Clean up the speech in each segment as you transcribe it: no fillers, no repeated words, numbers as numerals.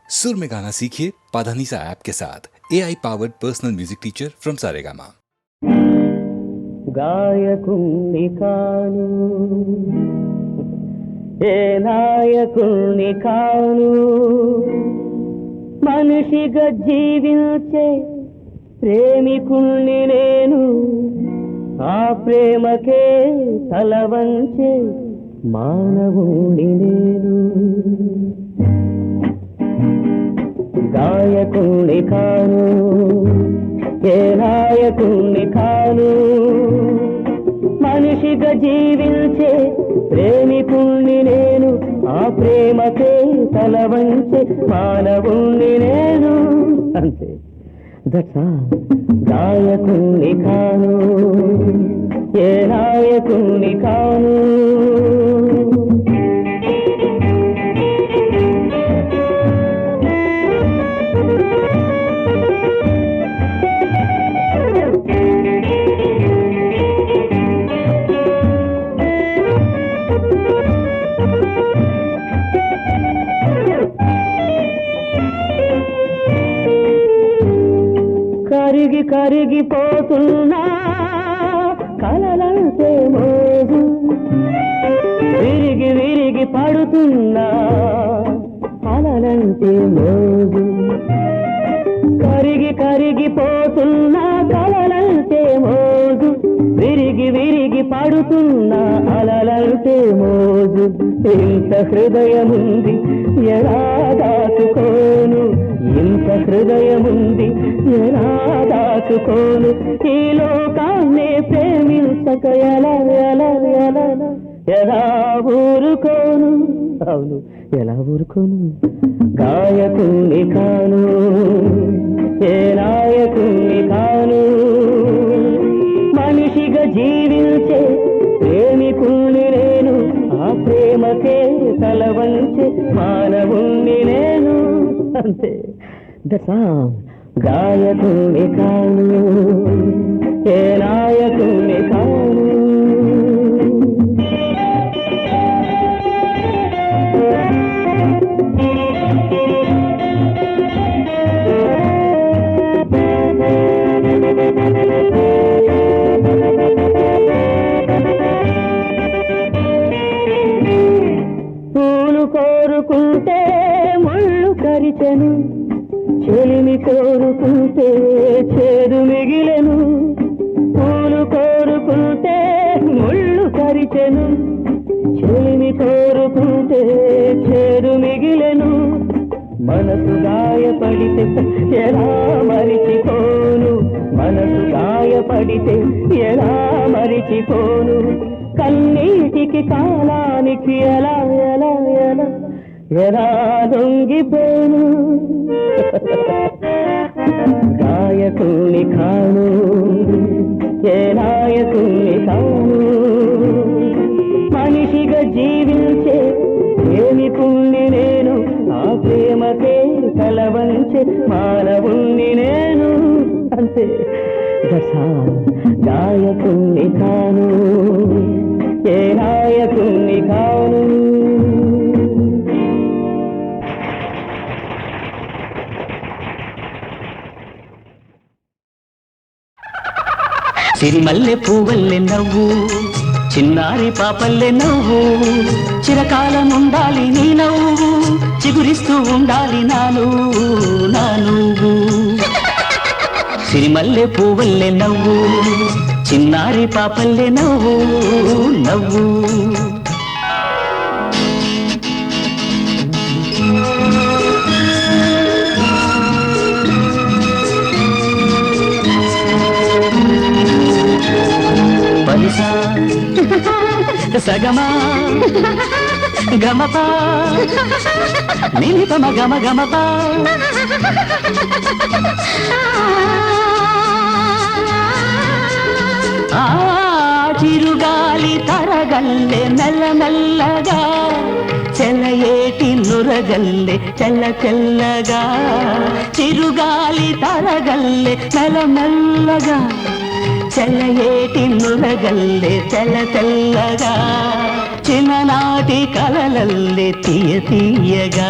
सुर में गाना सीखिए पाधानीसा ऐप के साथ AI powered personal music teacher from Saregama. గాయకుణ్ణి కాను ఏ నాయకుణ్ణి కాను మనిషిగా జీవించే ప్రేమికుణ్ణి నేను ఆ ప్రేమకే తల వంచే మానవుణ్ణి నేను గాయకుణ్ణి కాను ఏ నాయకుణ్ణి కాను మనిషిగా జీవించే ప్రేమికుణ్ణి నేను ఆ ప్రేమకే తల వంచే మానవుణ్ణి నేను అంతే దట్స్ ఆల్ గాయకుణ్ణి కాను ఏ నాయకుణ్ణి కాను కరిగి కరిగిపోతున్నా కలలంటే మోజు విరిగి విరిగి పడుతున్నా కలలంటే మోజు కరిగి కరిగిపోతున్నా కలలంటే మోజు విరిగి విరిగి పడుతున్నా అలలంటే మోజు ఇంత హృదయముంది ఎలా దాచుకోను ఇంత హృదయముంది ఎలా దాచుకోను ఈ లోకాన్నే ప్రేమించక ఎలా ఎలా ఎలా ఎలా ఊరుకోను అవును ఎలా ఊరుకోను గాయకుణ్ణి కాను ఏ నాయకుణ్ణి కాను మనిషిగా జీవించే ప్రేమికుణ్ణి నేను ఆ ప్రేమకే తల వంచే మానవుణ్ణి నేను అంతే దశా గాయకుణ్ణి కాను ఏ నాయకుణ్ణి కాను పూలు కోరుకుంటే ముళ్ళు కరిచెను చెలిమి కోరుకుంటే చేదు మిగిలెను పూలు కోరుకుంటే ముళ్ళు కరిచెను చెలిమి కోరుకుంటే చేదు మిగిలెను మనసు గాయపడితే ఎలా మరిచిపోను మనసు గాయపడితే ఎలా మరిచిపోను కన్నీటికి కాలానికి ఎలా ఎలా ఎలా ఎలా దొంగిపోను గాయకుణ్ణి కాను ఏ నాయకుణ్ణి కాను మనిషిగా జీవించే ప్రేమికుణ్ణి నేను ఆ ప్రేమకే తల వంచే మానవుణ్ణి నేను అంతే దశా గాయకుణ్ణి కాను ఏ నాయకుణ్ణి కాను సిరిమల్లె పువ్వల్లె నవ్వు చిన్నారి పాపల్లె నవ్వు చిరకాలం ఉండాలి నీ నవ్వు చిగురిస్తూ ఉండాలి నా నువ్వు సిరిమల్లె పువ్వల్లె నవ్వు చిన్నారి పాపల్లె నవ్వు నవ్వు సగమా గమపా నిలిపమ గమ గమపా ఆ చిరుగాలి తరగల్లె మెల్ల మెల్లగా చెలయేటి నురగల్లె చల్ల చల్లగా చిరుగాలి తరగల్లె మెల్ల మెల్లగా చెలయేటి నురగల్లె చల్ల చల్లగా చిన్ననాటి కలలల్లె తీయ తీయగా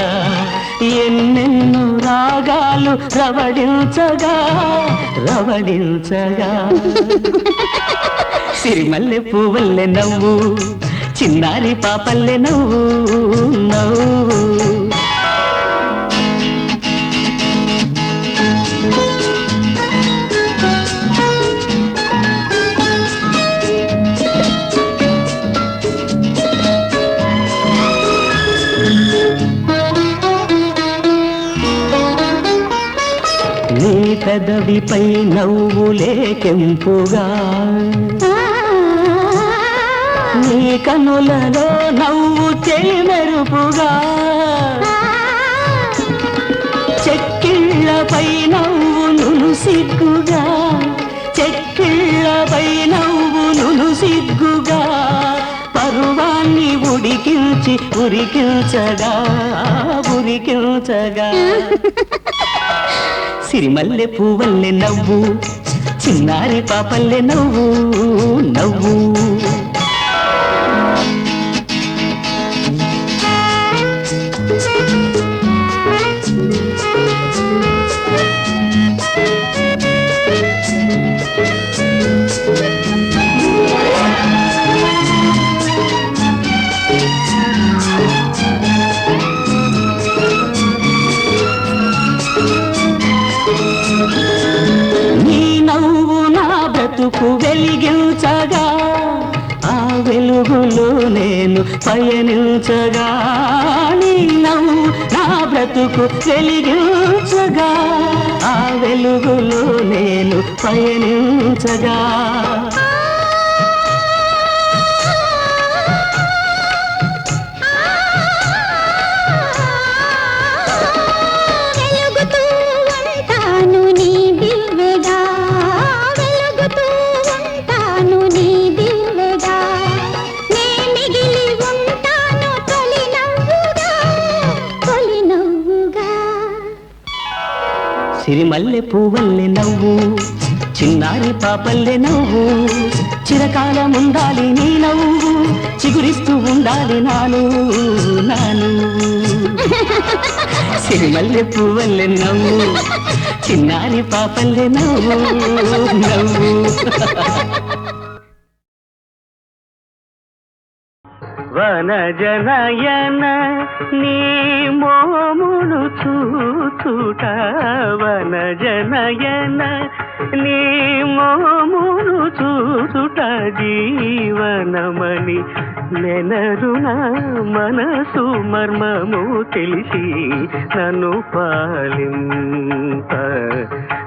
ఎన్నెన్నో రాగాలు రవడించగా రవడించగా సిరిమల్లె పువ్వుల్లె నవ్వు చిన్నారి పాపల్లె నవ్వు నవ్వు నీ పెదవిపై నవ్వులే కెంపుగా నీ కనులలో నవ్వు చెలిమెరుపుగా చెక్కిళ్ళపై నవ్వు నును సిగ్గుగా చెక్కిళ్ళపై నవ్వు నును సిగ్గుగా పరువాన్ని ఉడికించి ఉరికించగా ఉరికించగా సిరిమల్లె పువ్వల్లె నవ్వు చిన్నారి పాపల్లె నవ్వు నవ్వు వెలిగించగా ఆ వెలుగులో నేను పయనించగా నీ నవ్వు నా బ్రతుకు వెలిగించగా ఆ వెలుగులో నేను పయనించగా సిరిమల్లె పువ్వల్లె నవ్వు చిన్నారి పాపల్లె నవ్వు చిరకాలం ఉండాలి నీ నవ్వు చిగురిస్తూ ఉండాలి నాను నాను సిరిమల్లె పువ్వల్లె నవ్వు చిన్నారి పాపల్లె నవ్వు నవ్వు వనజనయన నీ మోమును చూచుట వనజనయన నీ మోమును చూచుట జీవనమని నెనరున మనసు మర్మము తెలిసి నన్ను పాలింప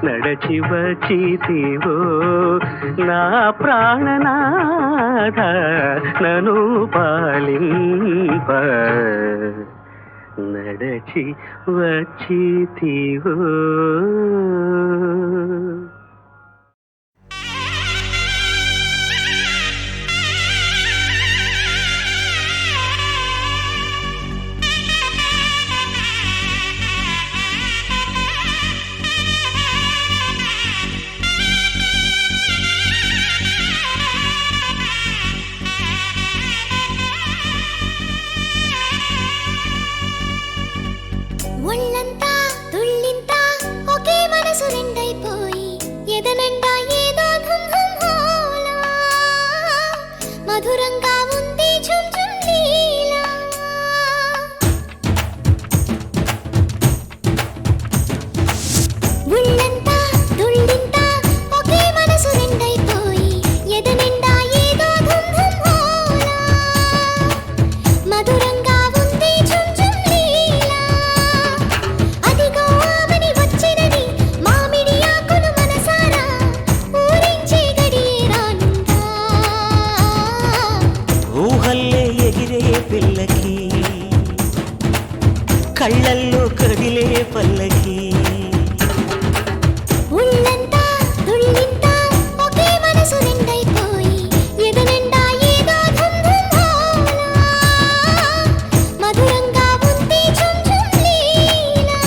నడచి వచ్చితివో నా ప్రాణనాథ నన్ను పాలింప నడచి వచ్చితివో ఒళ్ళంతా తుళ్ళింతా ఒకే మనసు రెండైపోయి ఎదనండా ఏదో ధుమ్ ధుమ్ హోలా మధురంగా ఉంది ఝుమ్ ఝుమ్ లీలా ఒళ్ళంతా తుళ్ళింతా ఒకే మనసు రెండైపోయి ఎదనండా ఏదో ధుమ్ ధుమ్ హోలా మధురంగా ఉంది ఝుమ్ ఝుమ్ లీలా అదిగో ఆమని వచ్చినది మామిడి ఆకులు మనసారా ఊరించే గడియేరానుందా ఊహల్లే ఎగిరే పిల్లకి కళ్ళల్లో కదిలే పల్లకి ఒళ్ళంతా తుళ్ళింతా ఒకే మనసు రెండైపోయి ఎదనండా ఏదో ధుమ్ ధుమ్ హోలా మధురంగా ఉంది ఝుమ్ ఝుమ్ లీలా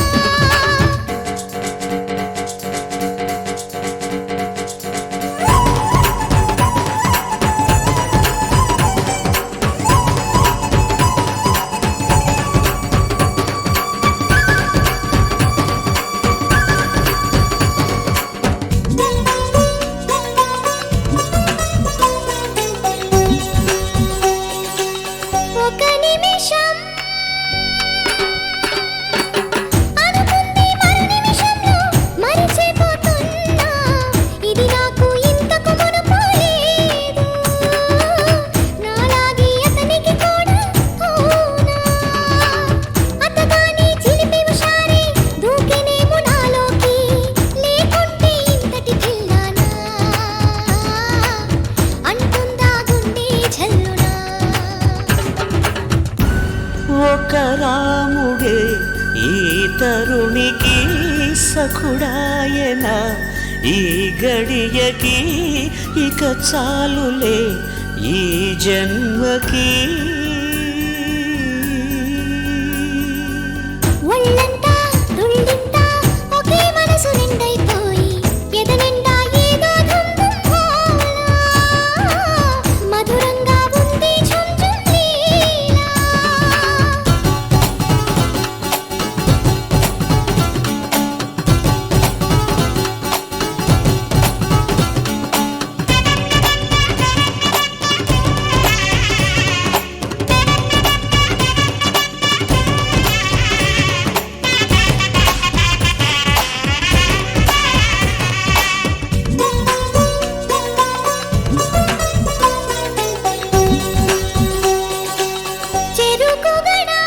వరుణికి సఖుడాయన ఈ గడియకి ఇక చాలులే ఈ జన్మకి. ఒళ్ళంతా తుళ్ళింతా ఒకే మనసు నిండైపోయి ఎదనిండా ఏదో ధుమ్ ధుమ్ హోలా. మధురంగా ఉంది ఝుమ్ ఝుమ్ లీలా. చెరుకుగడా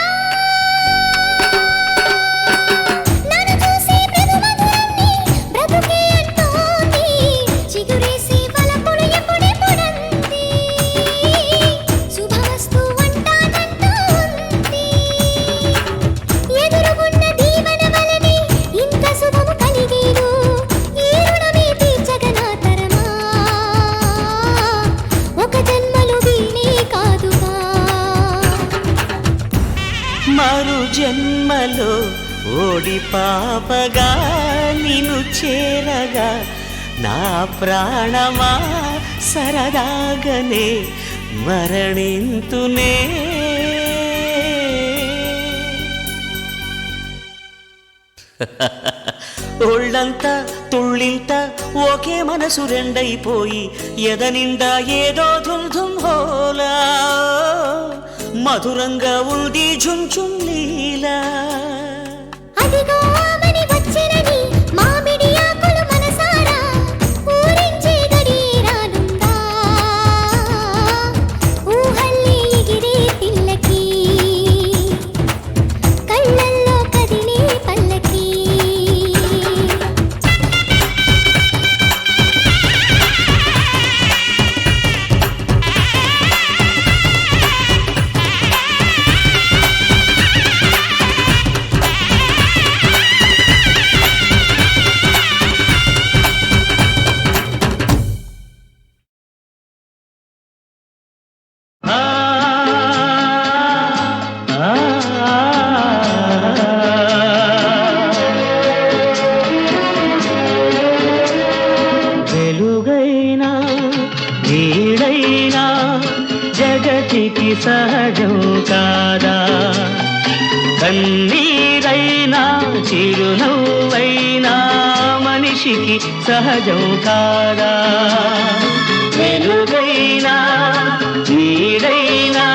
నన్ను చూసి మృదుమధురాన్ని బ్రతుకే అంటోంది. చిగురేసి వలపులు ఎప్పుడెప్పుడంది. శుభమస్తు అంటానంటూ ఉంది. ఎదురుగున్న దీవెన వలనే ఇంత శుభము కలిగేను. ఈ రుణమే తీర్చగనా తరమా. ఒక జన్మలు వీణే కాదుగా. మరు జన్మలో ఓడి పాపగా నిన్ను చేరగా నా ప్రాణమా సరదాగనే మరణింతునే. ఒళ్ళంతా తుళ్ళింతా ఒకే మనసు రెండైపోయి ఎదనిండా ఏదో ధుమ్ ధుమ్ హోలా. మధురంగా ఉంది ఝుమ్ ఝుమ్ లీలా. అదిగో ఆమని వచ్చినని మామిడి ఆకులు మనసారా ఊరించే గడిరానుందా. ఊహల్లే ఎగిరే పిల్లకి కళ్ళల్లో కదిలే పల్లకి. ఆ, ఆ, వెలుగైనా నీడైనా జగతికి సహజం కాదా. కన్నీరైనా చిరునవ్వైనా మనిషికి సహజం కాదా. వెలుగైనా నీడైనా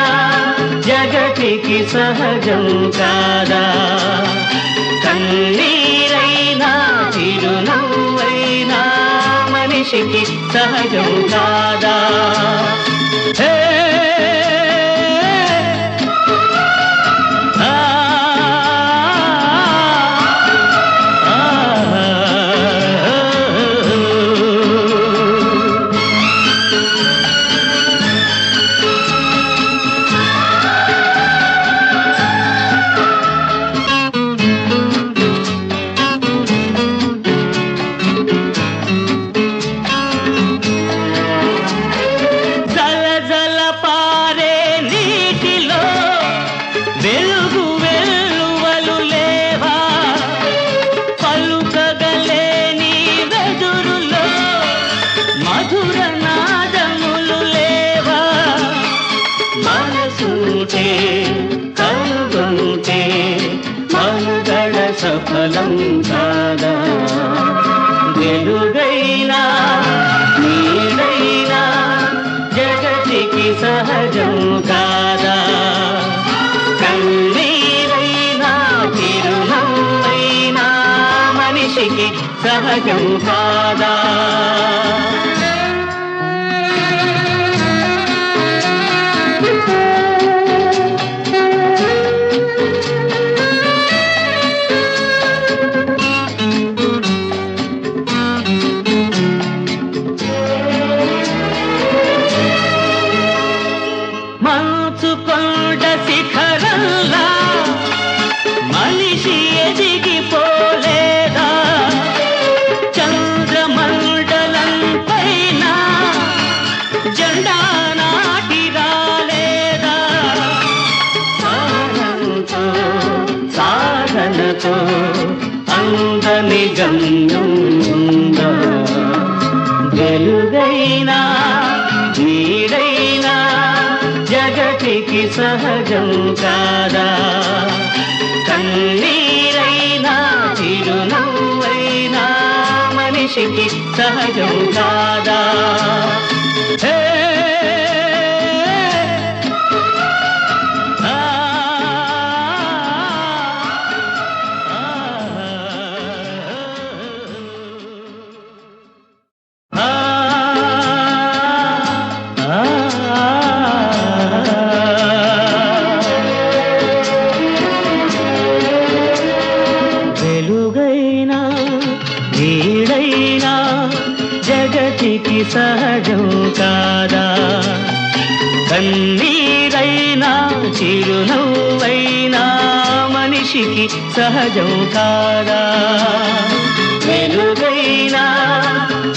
జగతికి సహజం కాదా. కన్నీరైనా చిరునవ్వైనా మనిషికి సహజం కాదా. హే ఆ, ఆ, ఆ. జల జల పారే నీటిలో వెలుగు వెల్లువలు లేవా. పలుకగలేని వెదురులో మధుర నాదములు లేవా. మనసుంటే కలుగుంటే మనుగడ సఫలం కాదా. వెలుగైనా నీడైనా జగతికి సహజం కాదా. కన్నీరైనా చిరునవ్వైనా మనిషికి సహజం కాదా. మంచు కొండ శిఖరంలా మనిషి ఎదిగిపో అందని గమ్యం ఉందా? వెలుగైనా నీడైనా జగతికి సహజం కాదా? కన్నీరైనా చిరునవ్వైనా మనిషికి సహజం కాదా? హే వెలుగైనా నీడైనా జగతికి సహజం కాదా? కన్నీరైనా చిరునవ్వైనా మనిషికి సహజం కాదా? వెలుగైనా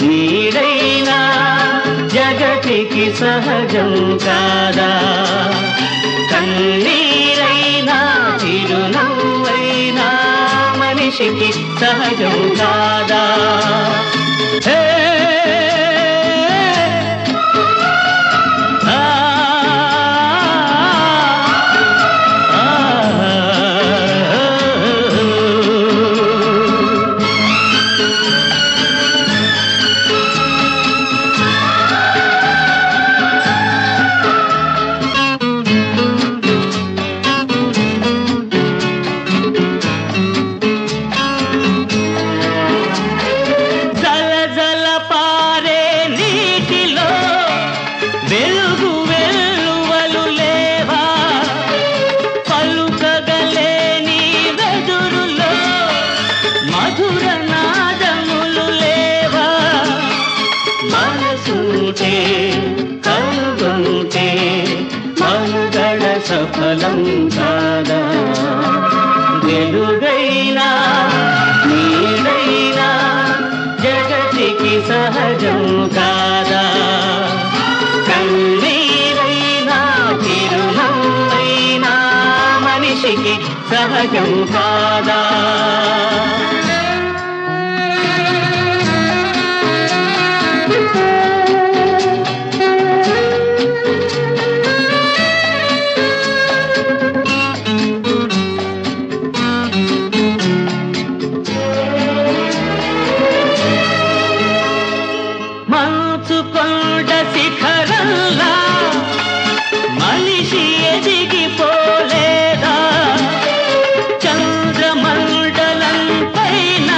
నీడైనా జగతికి సహజం కాదా? కన్నీరైనా చిరునవ్వైనా మనిషికి సహజం కాదా? హే కనుగొంటే మనుగడ సఫలం కాదా? వెలుగైనా నీడైనా జగతికి సహజం కాదా? కన్నీరైనా చిరునవ్వైనా మనిషికి సహజం కాదా? మంచుకొండ శిఖరంలా మనిషి ఎదిగిపోలేదా? చంద్రమండలం పైన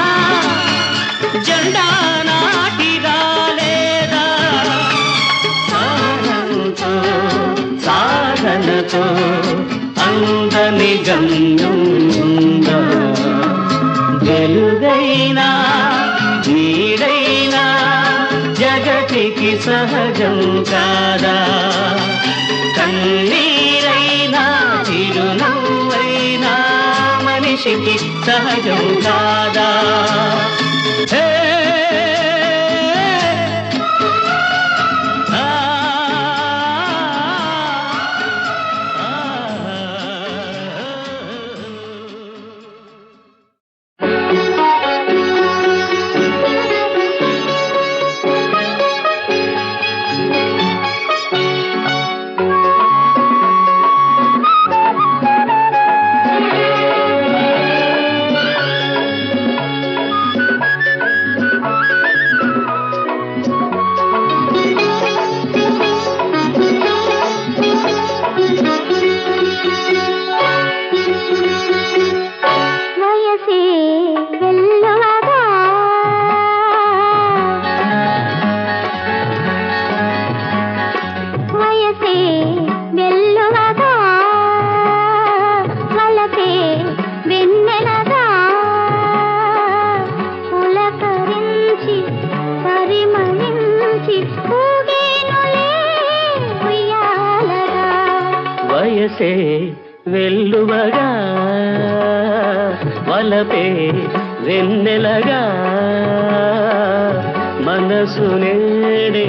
జెండా నాటి రాలేదా? సాధనతో సాధనతో అందని గమ్యం ఉందా? వెలుగైనా నీడైనా జగతికి సహజం కాదా? కన్నీరైనా చిరునవ్వైనా మనిషికి సహజం కాదా? హే వయసే వెల్లువగా వలపే వెన్నెలగా మనసు నేడే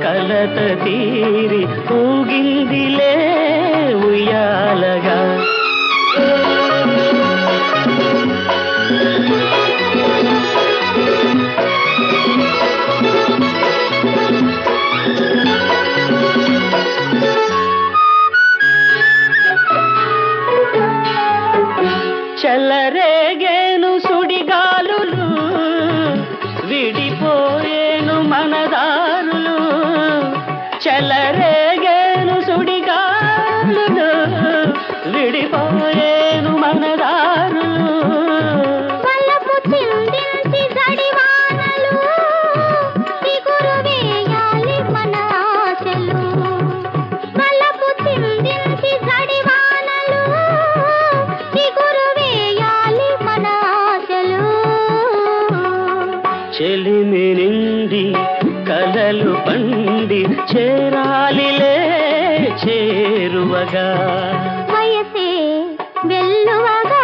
కలత తీరి ఊగిందిలే ఉయ్యాలగా చెలిమి నిండి కలలు పండి చేరాలిలే చేరువగా వయసే వెల్లువగా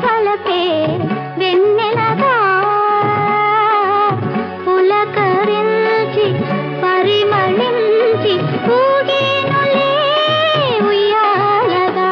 తలపే వెన్నెలగా పులకరించి పరిమళించి ఊగేనులే ఉయ్యాలగా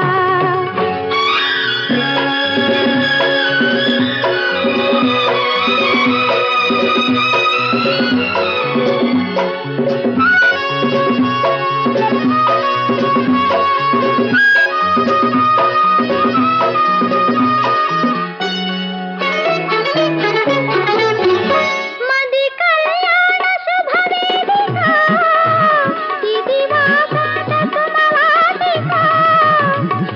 మది కళ్యాణ శుభవేదిక ఇది వాసన సుమవాసిక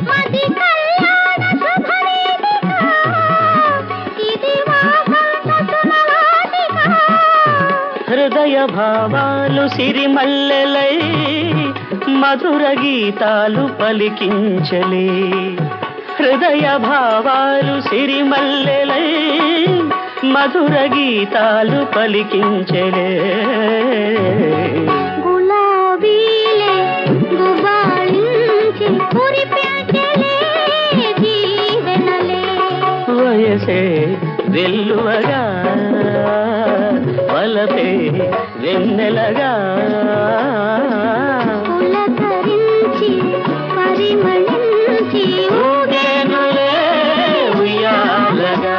మది కళ్యాణ శుభవేదిక ఇది వాసన సుమవాసిక హృదయ భావాలు సిరిమల్లెలై మధుర గీతాలు పలికించలే హృదయ భావాలు సిరిమల్లెలై మధుర గీతాలు పలికించలే గులాబీలే గుబాళించి కురిపించలే జీవనలే వయసే వెల్లువగా వలపే వెన్నెలగా పులకరించి పరిమళించి ఊగేనులే ఉయ్యాలగా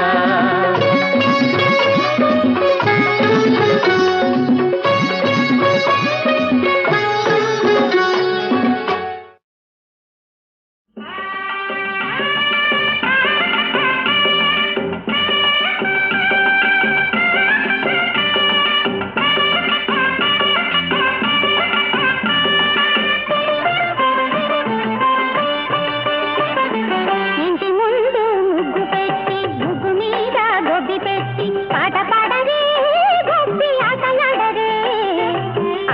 ఇంటి ముందు ముగ్గు పెట్టి ముగ్గు మీద గొబ్బి పెట్టి పాట పాడరే గొబ్బి ఆటలాడరే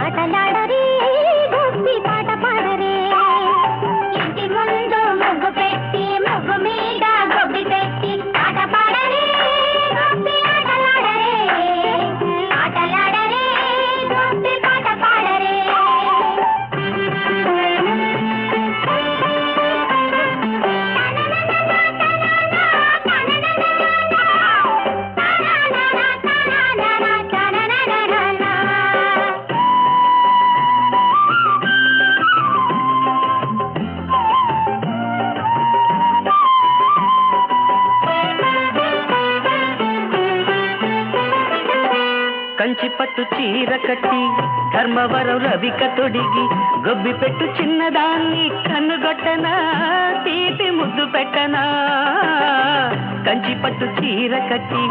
ఆటలాడరే గొబ్బి పాట పాడరే ఇంటి ముందు ముగ్గు పెట్టి ముగ్గు మీద గొబ్బి పెట్టి పాట పాడరే గొబ్బి ఆటలాడరే ఆటలాడరే గొబ్బి పాట పాడరే కంచి పట్టు చీర కట్టి ధర్మవరం రవిక తొడిగి గొబ్బి పెట్టు చిన్నదాన్ని కన్నుగొట్టనా తీపి ముద్దు పెట్టనా కంచి పట్టు చీర కట్టి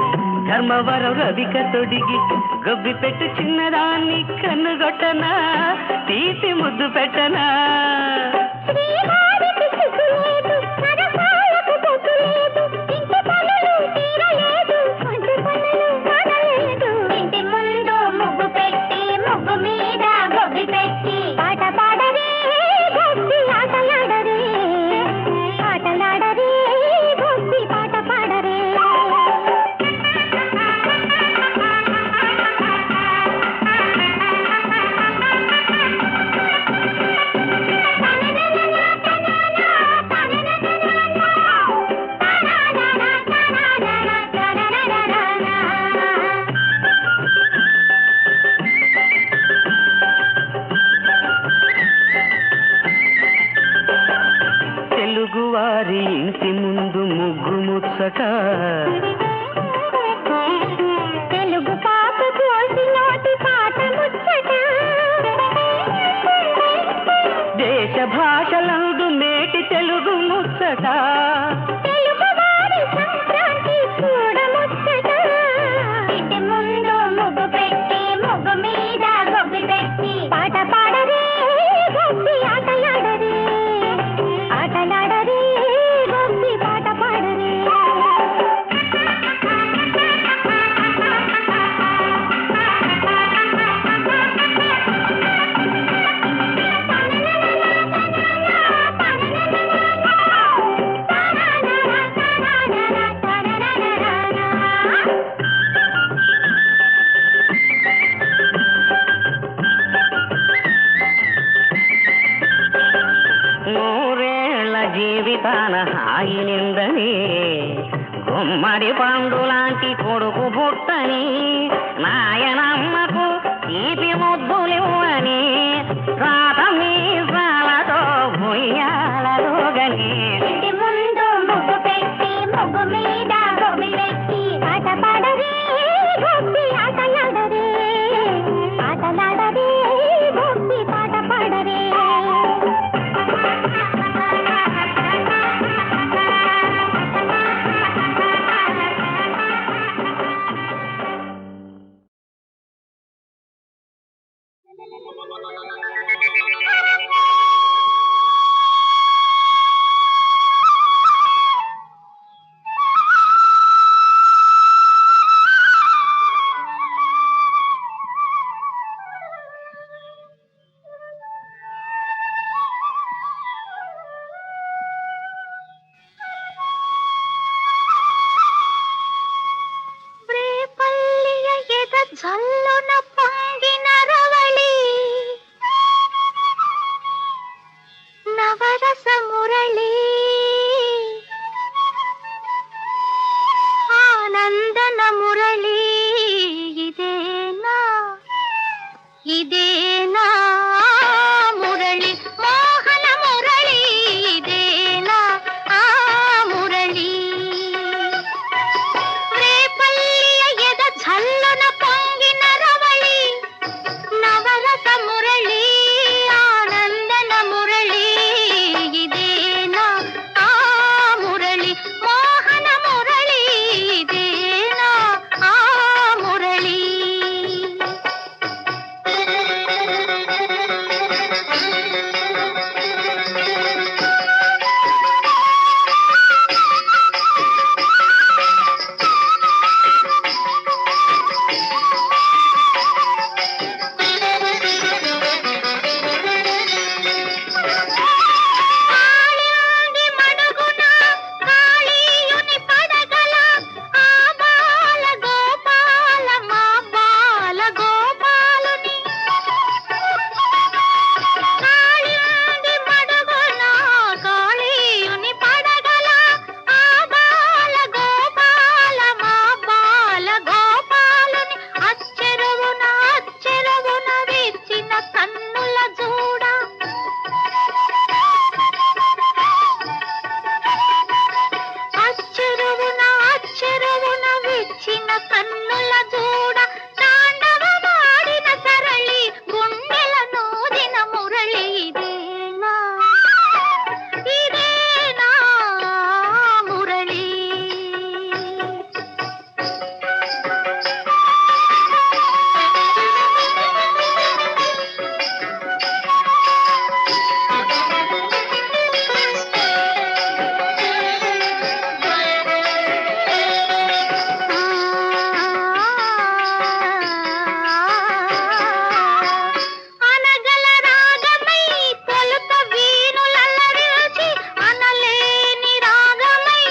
ధర్మవరం రవిక తొడిగి గొబ్బి పెట్టు చిన్నదాన్ని కన్నుగొట్టనా తీపి ముద్దు పెట్టనా శ్రీవారికి సిగ్గులేదు సరసాలకు పొద్దులేదు ఇంటి పనులు తీరలేదు ఒంటి పనులు మానలేదు ఇంటి ముందు ముగ్గు పెట్టి ముగ్గు మీద గొబ్బి పెట్టి పాట పాడరే గొబ్బి ఆటలాడరే ఆటలాడరే గొబ్బి పాట పాడరే తెలుగువారి ఇంటి ముందు ముగ్గు ముచ్చట తెలుగు పాప కోసి నోటి పాట ముచ్చట దేశ భాషలందు మేటి తెలుగు ముచ్చట తెలుగు వారి సంక్రాంతి చూడ ముచ్చట ఇంటి ముందు ముగ్గు పెట్టి ముగ్గు మీద గొబ్బి పెట్టి పాట పాడరే గొబ్బి ఆటలాడరే ఆటలాడరే గొబ్బి పాట పాడరే తాటి పండు లాంటి కొడుకు పుట్టని నాయనమ్మకు తీపి ముద్దులివ్వని రాత మీసాలతో భుయ్యాలలోగని ఇంటి ముందు ముగ్గు పెట్టి ముగ్గు మీద గొబ్బి పెట్టి ఆట పాడరే గొబ్బి ఆటలాడరే ఆటలాడరే గొబ్బి పాట పాడరే జల్లున పొంగిన రవళి నవరస మురళి ఆనందన మురళి ఇదేనా ఇదేనా మురళి మోహన మురళి ఇదేనా ఆ మురళి రేపల్లియ ఎద జల్లున పొంగిన రవళి నవరస మురళి ఆనందన మురళి ఇదేనా ఆ మురళి మోహన మురళి ఇదేనా ఆ మురళి కాళింది మడుగున కాళీయుని పడగల ఆ బాల గోపాల మా బాల గోపాలుని కాళింది మడుగున కాళీయుని పడగల ఆ బాల గోపాల మా బాల గోపాలుని అచ్చెరువున విచ్చిన కన్నుల జూడ అచ్చెరువున విచ్చిన కన్నుల జూడ తాండవమాడిన సరళి గుండెల నూదిన మురళి ఇదేనా ఇదేనా మురళి అనగల రాగమై తొలుత వీణులల్లరించి అనలేని రాగమై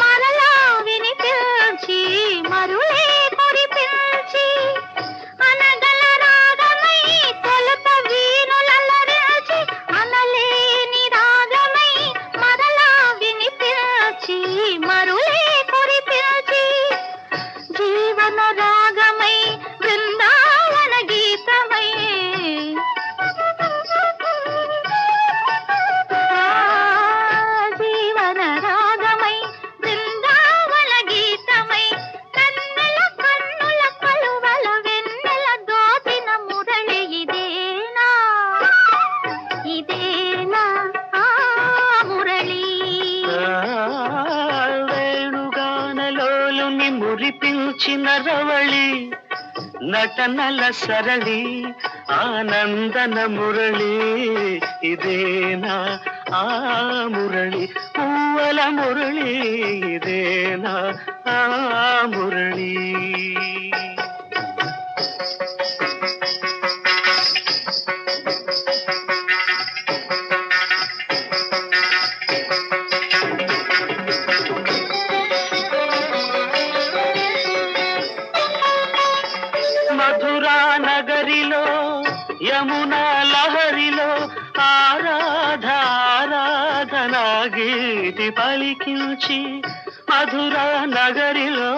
మరలా వినిపించి మరులే కురిపించి అనగల రాగమై తొలుత వీణులల్లరించి అనలేని రాగమై మరలా వినిపించి మరులే కురిపించి జీవన రాగమై బృందావన గీతమై జీవన రాగమై బృందావన గీతమై కన్నుల కలువల వెన్నెల దోచిన మురళి ఇదేనా ఇదేనా ఆ మురళి వేణుగానలోలుని మురిపించిన రవళి నటనల సరళి ఆనందన మురళి ఇదేనా ఆ మురళి పువ్వల మురళి ఇదేనా ఆ మురళి మధురా నగరిలో యమునా లహరిలో ఆరాధనా గీతి పలికించి మధురా నగరిలో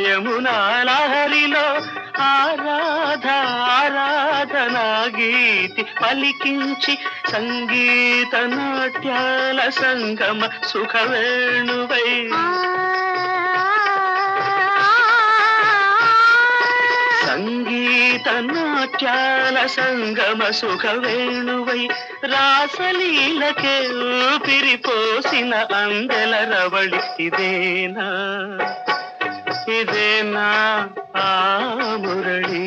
యమునా లహరిలో ఆరాధనా గీతి పలికించి సంగీత నాట్యాల సంగమ సుఖవేణువై సంగీత నాట్యాల సంగమ సుఖవేణువై రాసలీలకే ఊపిరిపోసిన అందెల రవళి ఇదేనా ఇదేనా ఆ మురళి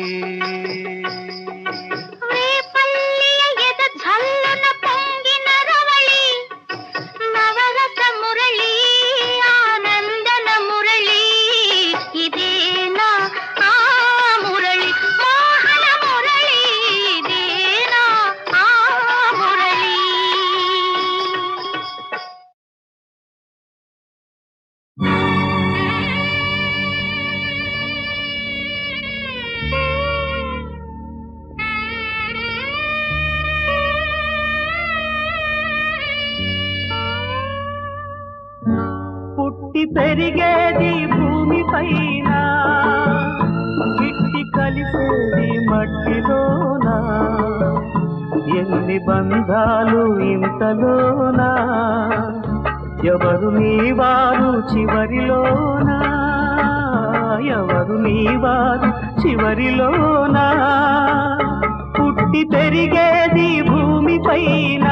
పుట్టి పెరిగేది భూమి పైన ఇట్టి కలిసేది మట్టిలోనా ఎన్ని బంధాలు ఇంతలోనా ఎవరు నీవారు చివరిలోనా ఎవరు నీవారు చివరిలోనా పుట్టి పెరిగేది భూమి పైన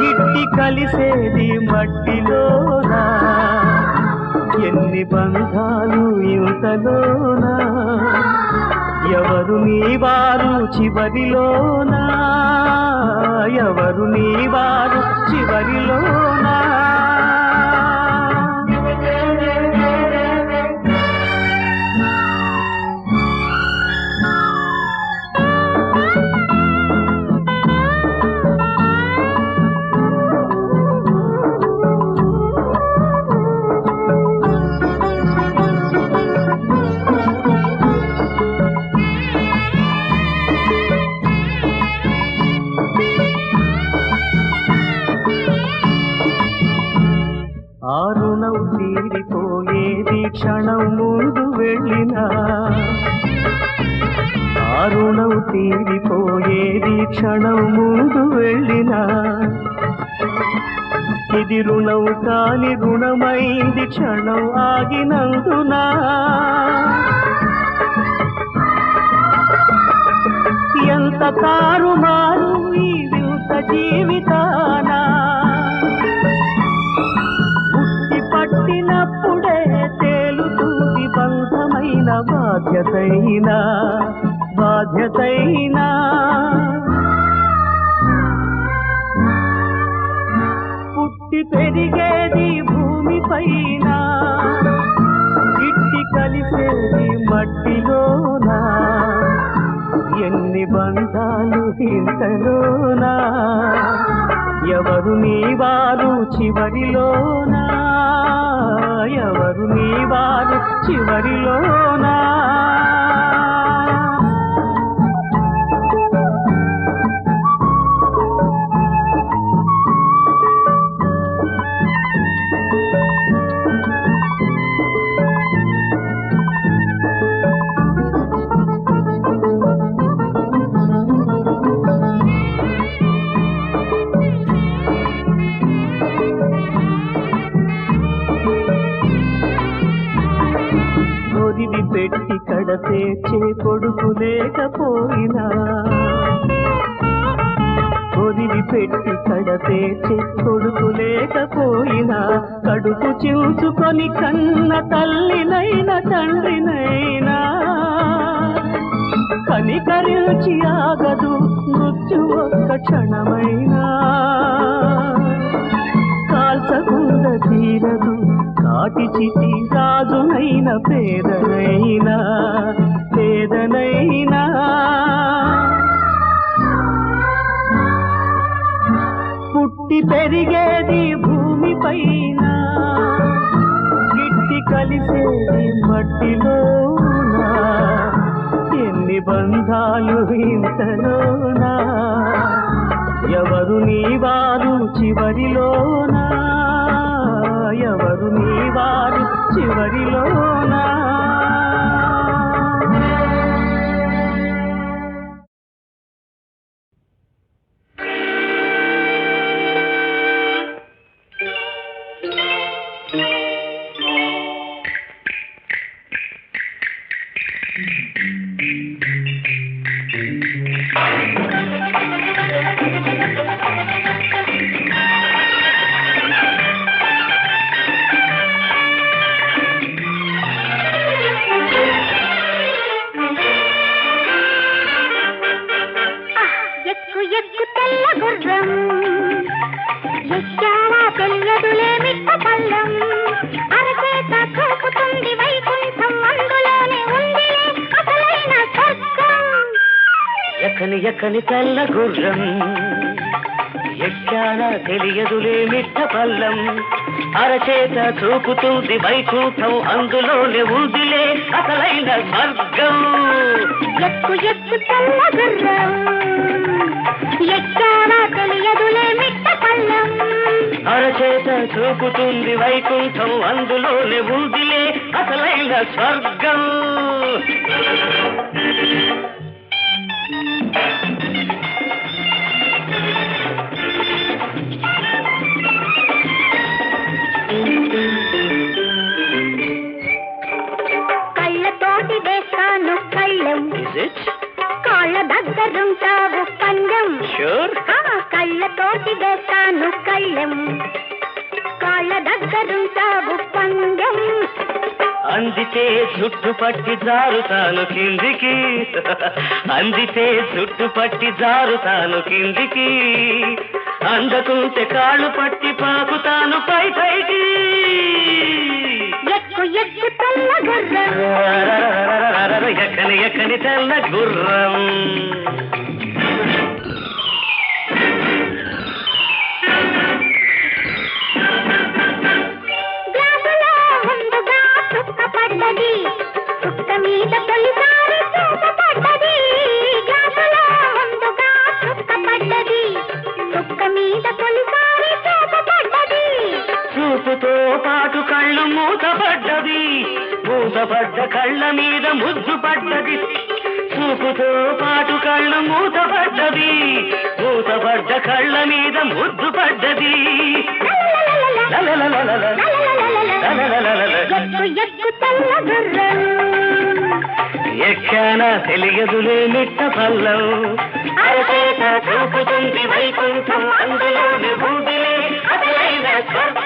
ఇట్టి కలిసేది మట్టిలోనా ఎన్ని బంధాలు ఇంతలోనా ఎవరు నీవారు చివరిలోనా ఎవరు నీవారు చివరిలోనా ఆ రుణం తీరిపోయేది క్షణం ముందు వెళ్ళినా ఆ రుణం తీరిపోయేది క్షణం ముందు వెళ్ళినా ఇది రుణం కాని రుణమైంది క్షణం ఆగినందునా ఎంత తారుమారు ఈ వింత జీవితానా పట్టినప్పుడే తేలుతుంది బంధమైన బాధ్యతైనా పుట్టి పెరిగేది భూమి పైన ఇట్టి కలిసేది మట్టిలోనా ఎన్ని బంధాలు ఇంతలోనా ఎవరు నీవారు చివరిలోనా ఎవరు నీవారు చివరిలోనా పెట్టి కడతేర్చే కొడుకు లేకపోయినా వదిలిపెట్టి కడతేర్చే కొడుకు లేకపోయినా కడుపు చూచుకొని కన్న తల్లినైనా తండ్రినైనా కనికరించి ఆగదు మృత్యు ఒక్క క్షణమైనా కాల్చకుండ తీరదు కాటి చిటి రాజునైన పేదనైనా పుట్టి పెరిగేది భూమి పైన గిట్టి కలిసేది మట్టిలోనా ఎన్ని బంధాలు ఇంతలోనా ఎవరు నీవారు చివరిలోనా ఎవరు నీవారు చివరిలోనా ఎక్కు తెల్ల గుర్రం ఎక్కాలా తెలియదులే మిట్ట పల్లం అరచేత చూపుతుంది వైకుంఠం అందులోనే ఉంది అసలైన స్వర్గం ఎక్కని తెల్ల గుర్రం ఎక్కాలా తెలియదులే మిట్ట పల్లం అరచేత చూపుతుంది వైకుంఠం అందులోనే ఉందిలే అసలైన స్వర్గం ఎక్కు తెల్ల గుర్రం ఎక్కాలా తెలియదులే మిట్ట పల్లం అరచేత చూపుతుంది వైకుంఠం అందులోనే ఉందిలే అసలైన స్వర్గం కళ్ళతోటి వేస్తాను కళ్ళం కాళ్ళ దగ్గరుంటావు పందెం కళ్ళతోటి వేస్తాను కళ్ళం కాళ్ళ దగ్గరుంటావు పందెం అందితే జుట్టు పట్టి జారుతాను కిందికి అందితే జుట్టు పట్టి జారుతాను కిందికి అందకుంటే కాళ్ళు పట్టి పాకుతాను పైకి ఎక్కు తెల్ల గుర్రం ఎక్కని తెల్ల గుర్రం గ్లాసులో ముందుగా చుక్క పడ్డది చుక్క మీద తొలిసారి చూప పడ్డది గ్లాసులో ముందుగా చుక్క పడ్డది చుక్క మీద తొలిసారి చూప పడ్డది చూపుతో పాటు కళ్ళు మూతపడ్డది మూతపడ్డ కళ్ళ మీద ముద్దు పడ్డది చూపుతో పాటు కళ్ళు మూతపడ్డది మూతపడ్డ కళ్ళ మీద ముద్దు పడ్డది ఎక్కు తెల్ల గుర్రం ఎక్కానా తెలియదులే మిట్ట పల్లం అరచేత చూపుతుంది వైకుంఠం అందులోని బూదిలే అసలైన స్వర్గం